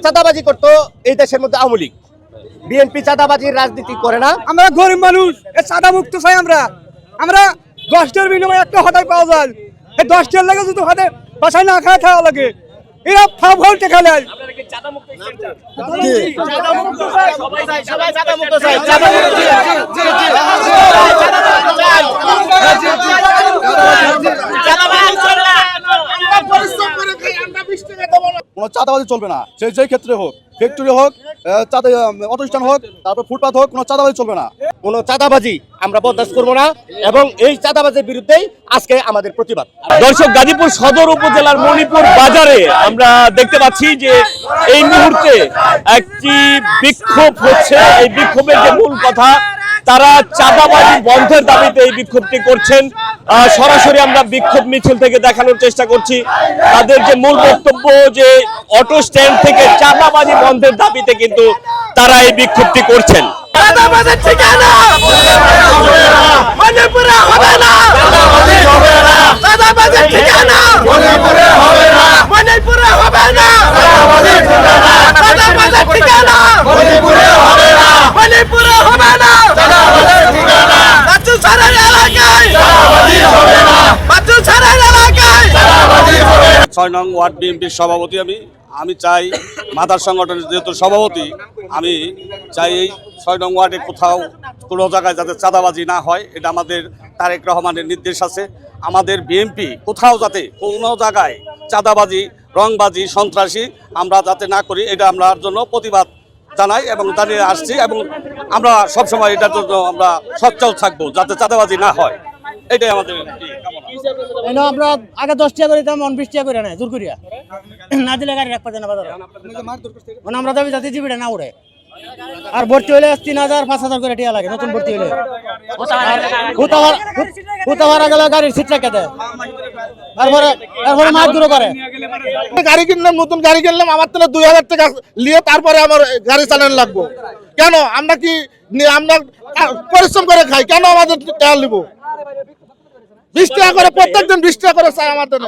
চাঁদাবাজি করতো এই দেশের মধ্যে আওয়ামী লীগ। বিএনপি চাঁদাবাজির রাজনীতি করে না। আমরা গরিব মানুষ, চাঁদা মুক্ত চাই। আমরা 10টার বিনিময়ে একটা হতাই পাওয়া যায়। এই 10টার লাগে যদি হতে বাসায় না খাওয়া খাওয়া লাগে, এরা ফাউল টেকা নেয়। কোনো চাঁদাবাজি চলবে না, সে যে ক্ষেত্রে হোক, ফ্যাক্টরি হোক, অটোস্ট্যান্ড হোক, তারপর ফুটপাথ হোক, কোনো চাঁদাবাজি চলবে না। কোনো চাঁদাবাজি আমরা বরদাস্ত করবো না এবং এই চাঁদাবাজির বিরুদ্ধেই আজকে আমাদের প্রতিবাদ। দর্শক, গাজীপুর সদর উপজেলার মণিপুর বাজারে আমরা দেখতে পাচ্ছি যে এই মুহূর্তে একটি বিক্ষোভ হচ্ছে। এই বিক্ষোভের যে মূল কথা, তারা চাঁদাবাজি বন্ধের দাবিতে এই বিক্ষোভটি করছেন। সরাসরি আমরা বিক্ষোভ মিছিল থেকে দেখানোর চেষ্টা করছি। তাদের যে মূল বক্তব্য যে অটো স্ট্যান্ড থেকে চাঁদাবাজি বন্ধের দাবিতে কিন্তু তারা এই বিক্ষোভটি করছেন। ছয় নং ওয়ার্ড বিএনপির সভাপতি আমি চাই, মাদার সংগঠনের যেহেতু সভাপতি, আমি চাই এই 6 নং ওয়ার্ডে কোথাও কোনো জায়গায় যাতে চাঁদাবাজি না হয়। এটা আমাদের তারেক রহমানের নির্দেশ আছে। আমাদের বিএনপি কোথাও যাতে কোনো জায়গায় চাঁদাবাজি, রংবাজি, সন্ত্রাসী আমরা যাতে না করি, এটা আমরা জন্য প্রতিবাদ জানাই এবং জানিয়ে আসছি এবং আমরা সবসময় এটার জন্য আমরা সচ্ছল থাকবো যাতে চাঁদাবাজি না হয়। এটাই আমাদের আমরা আগে 10 টাকা করে দিতাম, 20 টাকা করে নেয় জোর করিয়া না দিলে গাড়ি রাখতে দেয় না বাজারে। আমরা দাবি যাতে জিবিটা না উড়ে। আর ভর্তি হলে 3000 5000 করে টিয়া লাগে নতুন ভর্তি হলে। হুতাভাড়া গেলে গাড়ির সিট রেখে দেয়, তারপরে মাছ দূর করে। গাড়ি কিনলাম, নতুন গাড়ি কিনলাম, আমার তো 2000 টাকা নিয়ে তারপরে আমার গাড়ি চালানো লাগবো কেন? আমরা কি আমরা পরিশ্রম করে খাই, কেন আমাদের টাকা নিব? 20 টাকা করে প্রত্যেকদিন 20 টাকা করে চাই আমাদের।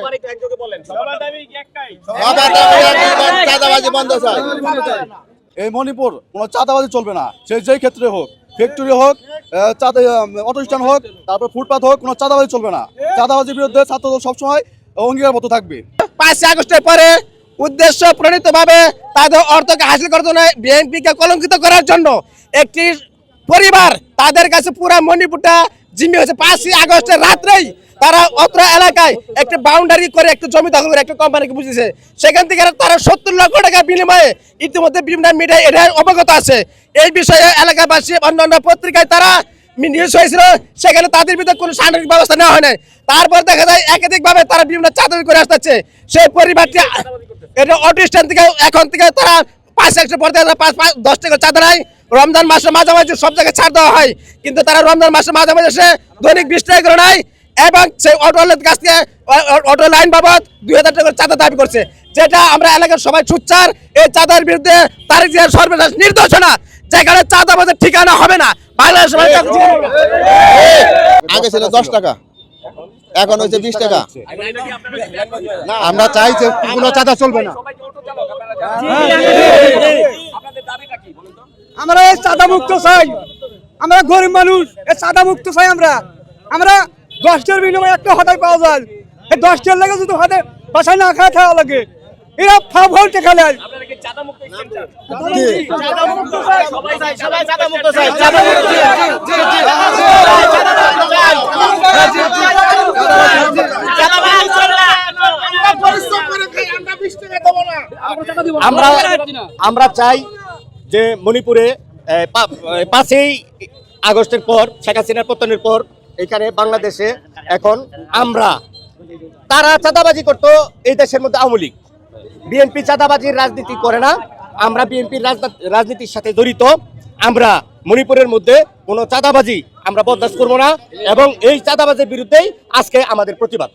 এই মণিপুর কোনো চাঁদাবাজি চলবে না, সে যে ক্ষেত্রে হোক, ফ্যাক্টরি হোক, অটোস্ট্যান্ড হোক, তারপর ফুটপাথ হোক, কোনো চাঁদাবাজি চলবে না। চাঁদাবাজির বিরুদ্ধে ছাত্রদল সবসময় অঙ্গীকারবদ্ধ থাকবে। 5 আগস্টের পরে উদ্দেশ্য প্রণীতভাবে তাদের অর্থকে হাসিল করার জন্য, বিএনপিকে কলঙ্কিত করার জন্য একটি পরিবার তাদের কাছে পুরো মণিপুরটা জিম্মি হয়েছে। 5 আগস্টের রাত্রেই তারা অত্র এলাকায় একটা বাউন্ডারি করে একটা জমি দখল করে একটা কোম্পানিকে বুঝিয়েছে। সেখান থেকে তারা 70 লক্ষ টাকা বিনিময়ে ইতিমধ্যে বিভিন্ন মিডিয়ায় এটা অবগত আছে। এই বিষয়ে এলাকাবাসী অন্যান্য পত্রিকায় তারা নিউজ হয়েছিল, সেখানে তাদের বিরুদ্ধে কোনো সাংগঠনিক ব্যবস্থা নেওয়া হয় নাই। তারপর দেখা যায় একাধিকভাবে তারা বিভিন্ন চাঁদাবাজি করে আসতেছে। সেই পরিবারটি এটা অটো স্ট্যান্ড থেকে এখন থেকে তারা 5 আগস্টের পর 10 টাকা চাঁদা নাই। রমজান মাসে মাঝামাঝি সব জায়গায় ছাড় দেওয়া হয়, কিন্তু তারা রমজান মাসে মাঝামাঝি এসে দৈনিক 20 টাকা করে নেয় এবং সেই অটোওয়ালার কাছ থেকে অটো লাইন বাবদ 2000 টাকা চাঁদা দাবি করছে, যেটা আমরা এলাকার সবাই সুচ্চার। এই চাঁদার বিরুদ্ধে তার যে সর্বশেষ নির্দেশনা, যেখানে চাঁদাবাজের ঠিকানা হবে না। বাংলাদেশ আগে ছিল 10 টাকা, এখন হয়েছে 20 টাকা। আমরা চাই যে কোনো চাঁদা চলবে না। আমরা এই চাঁদা মুক্ত চাই। আমরা গরিব মানুষ, চাঁদা মুক্ত চাই। আমরা 10টার বিনিময়ে একটা হতাই পাওয়া যায়। এই 10টার লাগে যদি হতে বাসায় না খাওয়া খাওয়া লাগে, এরা ফাউল টেকা নেয়। আমরা চাই যে মণিপুরে 5 আগস্টের পর, শেখ হাসিনার পতনের পর এখানে বাংলাদেশে এখন তারা চাঁদাবাজি করতো এই দেশের মধ্যে আওয়ামী লীগ। বিএনপি চাঁদাবাজির রাজনীতি করে না। আমরা বিএনপির রাজনীতির সাথে জড়িত। আমরা মণিপুরের মধ্যে কোনো চাঁদাবাজি আমরা বরদাস্ত করবো না এবং এই চাঁদাবাজির বিরুদ্ধেই আজকে আমাদের প্রতিবাদ।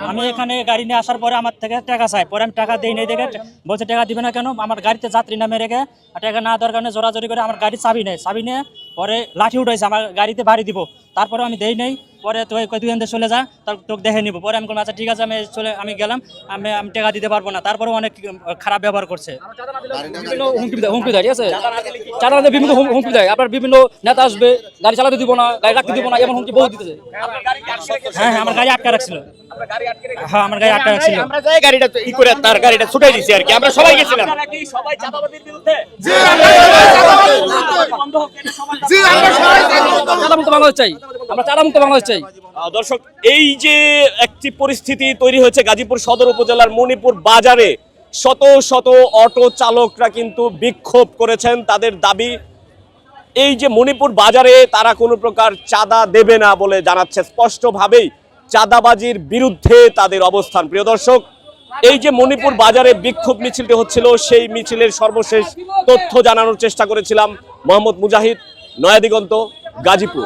আমি এখানে গাড়ি নিয়ে আসার পরে আমার থেকে টাকা চাই, পরে আমি টাকা দিই নাই দেখে বলছে টাকা দিবে না কেন, আমার গাড়িতে যাত্রী নামে রেখে টাকা না দেওয়ার কারণে জোরাজোরি করে আমার গাড়ি চাবি নেই, চাবি নিয়ে পরে লাঠি উঠাইছে আমার গাড়িতে বাড়ি দিব, তারপরে আমি দেই নাই। পরে তুই এখান থেকে চলে যা, তোকে দেখে নিব। পরে আমি বললাম আচ্ছা ঠিক আছে, আমি গেলাম, আমি টাকা দিতে পারবো না। তারপরে অনেক খারাপ ব্যবহার করছে, বিভিন্ন হুমকি দেয়, ঠিক আছে, চাঁদা না বিভিন্ন হুমকি দেয়। আপনার বিভিন্ন নেতা আসবে, গাড়ি চালাতে দিব না, গাড়ি রাখতে দিব না, এমন হুমকি বহু দিতেছে। হ্যাঁ হ্যাঁ, আমার গাড়ি আটকা রাখছিল। হ্যাঁ, আমার গাড়ি আটকা রাখছিল। আমরা যাই গাড়িটা ই করে তার গাড়িটা ছুটাই দিছি আর কি, আমরা সবাই গেছিলাম। সবাই চাঁদাবাজির বিরুদ্ধে, চাঁদামুক্ত বাংলাদেশ চাই, আমরা চাঁদামুক্ত বাংলাদেশ চাই। দর্শক, এই যে একটি পরিস্থিতি তৈরি হয়েছে গাজীপুর সদর উপজেলার মণিপুর বাজারে, শত শত অটো চালকরা কিন্তু বিক্ষোভ করেছেন। তাদের দাবি এই যে মণিপুর বাজারে তারা কোনো প্রকার চাঁদা দেবে না বলে জানাচ্ছে, স্পষ্টভাবেই চাঁদাবাজির বিরুদ্ধে তাদের অবস্থান। প্রিয় দর্শক, এই যে মণিপুর বাজারে বিক্ষোভ মিছিলটি হচ্ছিল, সেই মিছিলের সর্বশেষ তথ্য জানানোর চেষ্টা করেছিলাম। মোহাম্মদ মুজাহিদ, নয়াদিগন্ত, গাজীপুর।